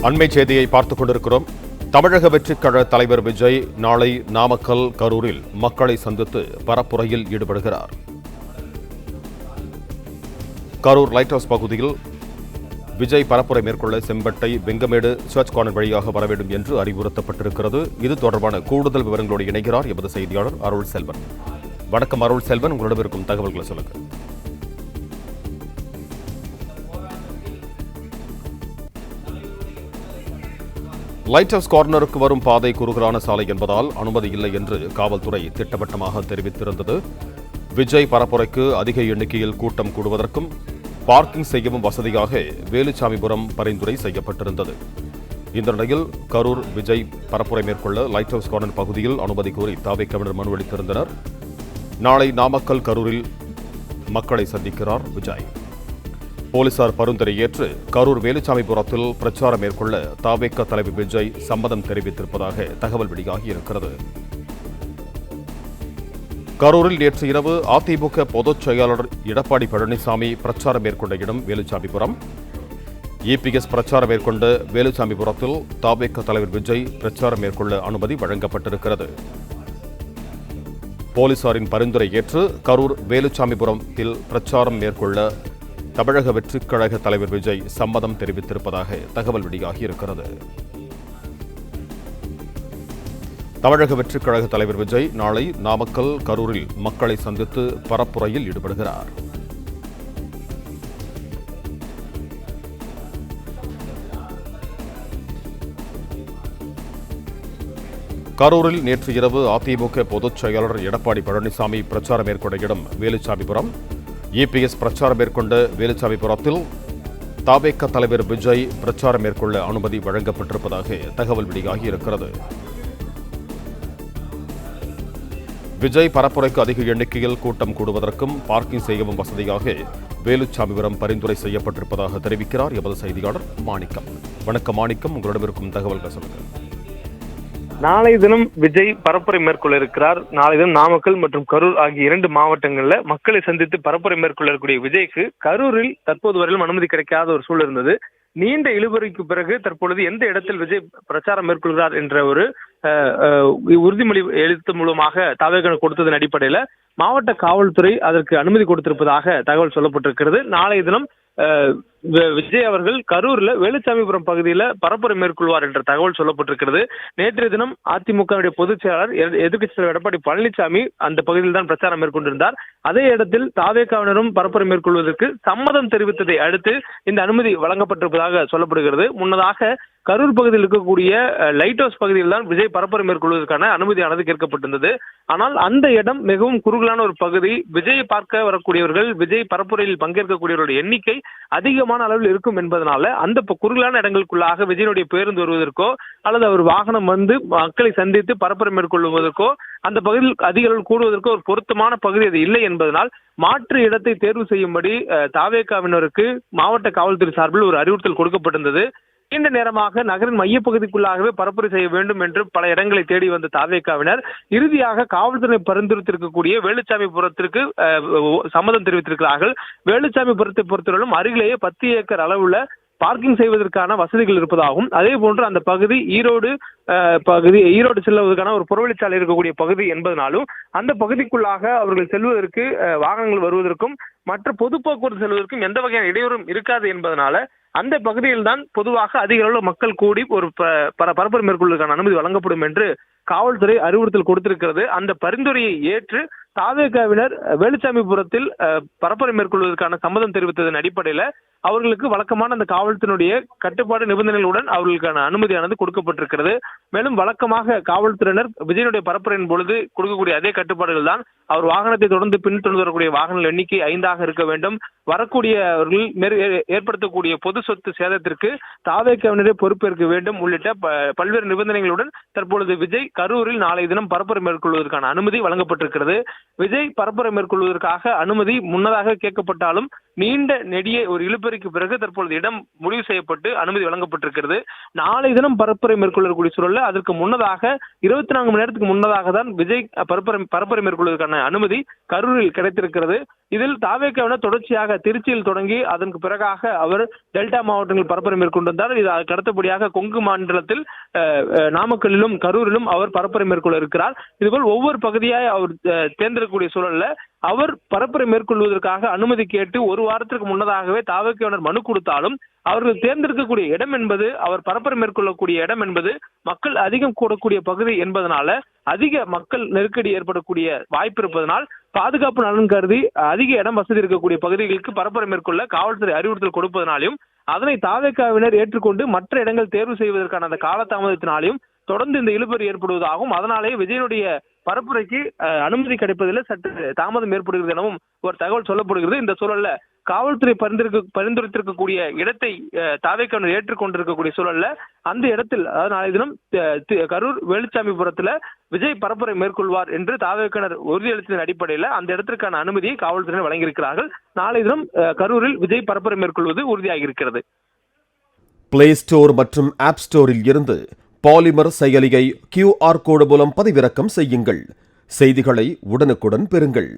அண்மை செய்தியை பார்த்துக் கொண்டிருக்கிறோம். தமிழக வெற்றிக் கழக தலைவர் விஜய் நாளை நாமக்கல், கரூரில் மக்களை சந்தித்து பரப்புரையில் ஈடுபடுகிறார். கரூர் லைட் ஹவுஸ் பகுதியில் விஜய் பரப்புரை மேற்கொள்ள செம்பட்டை, வெங்கமேடு, சர்ச் கார்னர் வழியாக வர வேண்டும் என்று அறிவுறுத்தப்பட்டிருக்கிறது. இது தொடர்பான கூடுதல் விவரங்களோடு இணைகிறார் எமது செய்தியாளர் அருள் செல்வன். வணக்கம் அருள் செல்வன், உங்களிடம் இருக்கும் தகவல்களை சொல்லுங்க. லைட் ஹவுஸ் கார்னருக்கு வரும் பாதை குறுகலான சாலை என்பதால் அனுமதி இல்லை என்று காவல்துறை திட்டவட்டமாக தெரிவித்திருந்தது. விஜய் பரப்புரைக்கு அதிக எண்ணிக்கையில் கூட்டம் கூடுவதற்கும் பார்க்கிங் செய்யவும் வசதியாக வேலுச்சாமிபுரம் பரிந்துரை செய்யப்பட்டிருந்தது. இந்த நிலையில் கரூர் விஜய் பரப்புரை மேற்கொள்ள லைட் ஹவுஸ் கார்னர் பகுதியில் அனுமதி கோரி தவிகவினர் மனு அளித்திருந்தனர். நாளை நாமக்கல், கரூரில் மக்களை சந்திக்கிறார் விஜய். போலீசார் பரிந்துரை ஏற்று கரூர் வேலுச்சாமிபுரத்தில் பிரச்சாரம் மேற்கொள்ள தவிக தலைவர் விஜய் சம்மதம் தெரிவித்திருப்பதாக தகவல் வெளியாகி இருக்கிறது. கரூரில் நேற்று இரவு அதிமுக பொதுச் செயலாளர் எடப்பாடி பழனிசாமி பிரச்சாரம் மேற்கொண்ட இடம் வேலுச்சாமிபுரம். இபிஎஸ் பிரச்சாரம் மேற்கொண்ட வேலுச்சாமிபுரத்தில் தவிக தலைவர் விஜய் பிரச்சாரம் மேற்கொள்ள அனுமதி வழங்கப்பட்டிருக்கிறது. போலீசாரின் பரிந்துரை ஏற்று கரூர் வேலுச்சாமிபுரத்தில் பிரச்சாரம் மேற்கொள்ள தமிழக வெற்றிக் கழக தலைவர் விஜய் சம்மதம் தெரிவித்திருப்பதாக தகவல் வெளியாகி இருக்கிறது. தமிழக வெற்றிக் கழக தலைவர் விஜய் நாளை நாமக்கல், கரூரில் மக்களை சந்தித்து பரப்புரையில் ஈடுபடுகிறார். கரூரில் நேற்று இரவு அதிமுக பொதுச் செயலாளர் எடப்பாடி பழனிசாமி பிரச்சாரம் மேற்கொண்ட இடம் வேலுச்சாமிபுரம். இபிஎஸ் பிரச்சாரம் மேற்கொண்ட வேலுச்சாமிபுரத்தில் தவிக தலைவர் விஜய் பிரச்சாரம் மேற்கொள்ள அனுமதி வழங்கப்பட்டிருப்பதாக தகவல் வெளியாகி இருக்கிறது. விஜய் பரப்புரைக்கு அதிக எண்ணிக்கையில் கூட்டம் கூடுவதற்கும் பார்க்கிங் செய்யவும் வசதியாக வேலுச்சாமிபுரம் பரிந்துரை செய்யப்பட்டிருப்பதாக தெரிவிக்கிறார் எமது செய்தியாளர் மாணிக்கம். வணக்கம் மாணிக்கம், உங்களிடம் இருக்கும் தகவல்கள் சொல்லுங்கள். நாளை தினம் விஜய் பரப்புரை மேற்கொள்ள இருக்கிறார். நாளை தினம் நாமக்கல் மற்றும் கரூர் ஆகிய 2 மாவட்டங்கள்ல மக்களை சந்தித்து பரப்புரை மேற்கொள்ள இருக்கக்கூடிய விஜய்க்கு கரூரில் தற்போது வரையிலும் அனுமதி கிடைக்காத ஒரு சூழல் இருந்தது. நீண்ட இழுபறிக்கு பிறகு தற்பொழுது எந்த இடத்தில் விஜய் பிரச்சாரம் மேற்கொள்கிறார் என்ற ஒரு உறுதிமொழி எழுத்து மூலமாக தவிக கொடுத்ததன் அடிப்படையில மாவட்ட காவல்துறை அதற்கு அனுமதி கொடுத்திருப்பதாக தகவல் சொல்லப்பட்டிருக்கிறது. நாளைய தினம் விஜய் அவர்கள் கரூர்ல வேலுச்சாமிபுரம் பகுதியில பரப்புரை மேற்கொள்வார் என்ற தகவல் சொல்லப்பட்டிருக்கிறது. நேற்றைய தினம் அதிமுக பொதுச் செயலாளர் எதிர்க்கட்சி தலைவர் எடப்பாடி பழனிசாமி அந்த பகுதியில் தான் பிரச்சாரம் மேற்கொண்டிருந்தார். அதே இடத்தில் தவிகவினரும் பரப்புரை மேற்கொள்வதற்கு சம்மதம் தெரிவித்ததை அடுத்து இந்த அனுமதி வழங்கப்பட்டிருப்பதாக சொல்லப்படுகிறது. முன்னதாக கரூர் பகுதியில் இருக்கக்கூடிய லைட் ஹவுஸ் பகுதியில் தான் விஜய் பரப்புரை மேற்கொள்வதற்கான அனுமதியானது கேட்கப்பட்டிருந்தது. ஆனால் அந்த இடம் மிகவும் குறுகலான ஒரு பகுதி. விஜய் பார்க்க வரக்கூடியவர்கள், விஜய் பரப்புரையில் பங்கேற்கக்கூடியவர்களுடைய எண்ணிக்கை அதிகமான அளவில் இருக்கும் என்பதனால அந்த குறுகலான இடங்களுக்குள்ளாக விஜயனுடைய பேருந்து வருவதற்கோ அல்லது அவர் வாகனம் வந்து மக்களை சந்தித்து பரப்புரை மேற்கொள்வதற்கோ அந்த பகுதியில் அதிக அளவில் கூடுவதற்கோ ஒரு பொருத்தமான பகுதி அது இல்லை என்பதனால் மாற்று இடத்தை தேர்வு செய்யும்படி தவிகவினருக்கு மாவட்ட காவல்துறை சார்பில் ஒரு அறிவுறுத்தல் கொடுக்கப்பட்டிருந்தது. நீண்ட நேரமாக நகரின் மையப்பகுதிக்குள்ளாகவே பரப்புரை செய்ய வேண்டும் என்று பல இடங்களை தேடி வந்த தவிகவினர் இறுதியாக காவல்துறை பரிந்துரைத்திருக்கக்கூடிய வேலுச்சாமிபுரத்திற்கு சம்மதம் தெரிவித்திருக்கிறார்கள். வேலுச்சாமிபுரத்தை பொறுத்தவரையிலும் அருகிலேயே 10 ஏக்கர் அளவுள்ள பார்க்கிங் செய்வதற்கான வசதிகள் இருப்பதாகவும், அதே போன்று அந்த பகுதி ஈரோடு செல்வதற்கான ஒரு புறவழிச்சாலை இருக்கக்கூடிய பகுதி என்பதனாலும் அந்த பகுதிக்குள்ளாக அவர்கள் செல்வதற்கு வாகனங்கள் வருவதற்கும் மற்ற பொது போக்குவரத்து செல்வதற்கும் எந்த வகையான இடையூறும் இருக்காது என்பதனால அந்த பகுதியில் தான் பொதுவாக அதிக அளவில் மக்கள் கூடி ஒரு பரப்புரை மேற்கொள்வதற்கான அனுமதி வழங்கப்படும் என்று காவல்துறை அறிவுறுத்தல் கொடுத்திருக்கிறது. அந்த பரிந்துரையை ஏற்று தவிகவினர் வேலுச்சாமிபுரத்தில் பரப்புரை மேற்கொள்வதற்கான சம்மதம் தெரிவித்ததன் அடிப்படையில அவர்களுக்கு வழக்கமான அந்த காவல்துறையினுடைய கட்டுப்பாடு நிபந்தனைகளுடன் அவர்களுக்கான அனுமதியானது கொடுக்கப்பட்டிருக்கிறது. மேலும் வழக்கமாக காவல்துறையினர் விஜயனுடைய பரப்புரையின் பொழுது கொடுக்கக்கூடிய அதே கட்டுப்பாடுகள் தான். அவர் வாகனத்தை தொடர்ந்து பின்தொடர்ந்து வரக்கூடிய வாகனங்கள் எண்ணிக்கை 5 இருக்க வேண்டும். வரக்கூடியவர்கள் ஏற்படுத்தக்கூடிய பொது சொத்து சேதத்திற்கு தவிகவினரே பொறுப்பேற்க வேண்டும் உள்ளிட்ட பல்வேறு நிபந்தனைகளுடன் தற்பொழுது விஜய் கரூரில் நாளை தினம் பரப்புரை மேற்கொள்வதற்கான அனுமதி வழங்கப்பட்டிருக்கிறது. விஜய் பரப்புரை மேற்கொள்வதற்காக அனுமதி முன்னதாக கேட்கப்பட்டாலும் நீண்ட நெடிய ஒரு இழுபறி இழுபறிக்கு பிறகு தற்பொழுது இடம் முடிவு செய்யப்பட்டு அனுமதி வழங்கப்பட்டிருக்கிறது. நாளை தினம் பரப்புரை மேற்கொள்ளக்கூடிய சூழல்ல அதற்கு முன்னதாக 24 மணி நேரத்துக்கு முன்னதாக தான் விஜய் பரப்புரை மேற்கொள்வதற்கான அனுமதி கரூரில் கிடைத்திருக்கிறது. இதில் தாவேகாவினர் தொடர்ச்சியாக திருச்சியில் தொடங்கி அதற்கு பிறகாக அவர் டெல்டா மாவட்டங்களில் பரப்புரை மேற்கொண்டு வந்தார். இது அதற்கு அடுத்தபடியாக கொங்கு மாநிலத்தில் நாமக்கல்லிலும் கரூரிலும் அவர் பரப்புரை மேற்கொள்ள இருக்கிறார். இதுபோல் ஒவ்வொரு பகுதியாய் அவர் தேர்ந்தெடுக்கக்கூடிய சூழல்ல அவர் பரப்புரை மேற்கொள்வதற்காக அனுமதி கேட்டு ஒரு வாரத்திற்கு முன்னதாகவே தாவேகாவினர் மனு கொடுத்தாலும் அவர்கள் தேர்ந்தெடுக்கக்கூடிய இடம் என்பது அவர் பரப்புரை மேற்கொள்ளக்கூடிய இடம் என்பது மக்கள் அதிகம் கூடக்கூடிய பகுதி என்பதனால அதிக மக்கள் நெருக்கடி ஏற்படக்கூடிய வாய்ப்பு இருப்பதனால் பாதுகாப்பு நலன் கருதி அதிக இடம் வசதி இருக்கக்கூடிய பகுதிகளுக்கு பரப்புரை மேற்கொள்ள காவல்துறை அறிவுறுத்தல் கொடுப்பதனாலும் அதனை தாவேகாவினர் ஏற்றுக்கொண்டு மற்ற இடங்கள் தேர்வு செய்வதற்கான அந்த காலதாமதத்தினாலையும் தொடர்ந்து இந்த இழுபறி ஏற்படுவதாகவும் அதனாலேயே விஜயனுடைய பரப்புரைக்கு அனுமதி கிடைப்பதில் சற்று தாமதம் ஏற்படுகிறது எனவும் ஒரு தகவல் சொல்லப்படுகிறது. இந்த சூழல்ல காவல்துறை பரிந்துரைத்திருக்கக்கூடிய இடத்தை தாவேகாவினர் ஏற்றுக்கொண்டிருக்கக்கூடிய சூழல்ல அந்த இடத்தில் அதாவது நாளை தினம் கரூர் வேலுச்சாமிபுரத்துல விஜய் பரப்புரை மேற்கொள்வார் என்று தாவேகாவினர் உறுதியளித்ததன் அடிப்படையில் அந்த இடத்திற்கான அனுமதியை காவல்துறையினர் வழங்கியிருக்கிறார்கள். நாளை தினம் கரூரில் விஜய் பரப்புரை மேற்கொள்வது உறுதியாகி இருக்கிறது. பிளே ஸ்டோர் மற்றும் ஆப் ஸ்டோரில் இருந்து பாலிமர் செயலியை QR கோடு மூலம் பதிவிறக்கம் செய்யுங்கள். செய்திகளை உடனுக்குடன் பெறுங்கள்.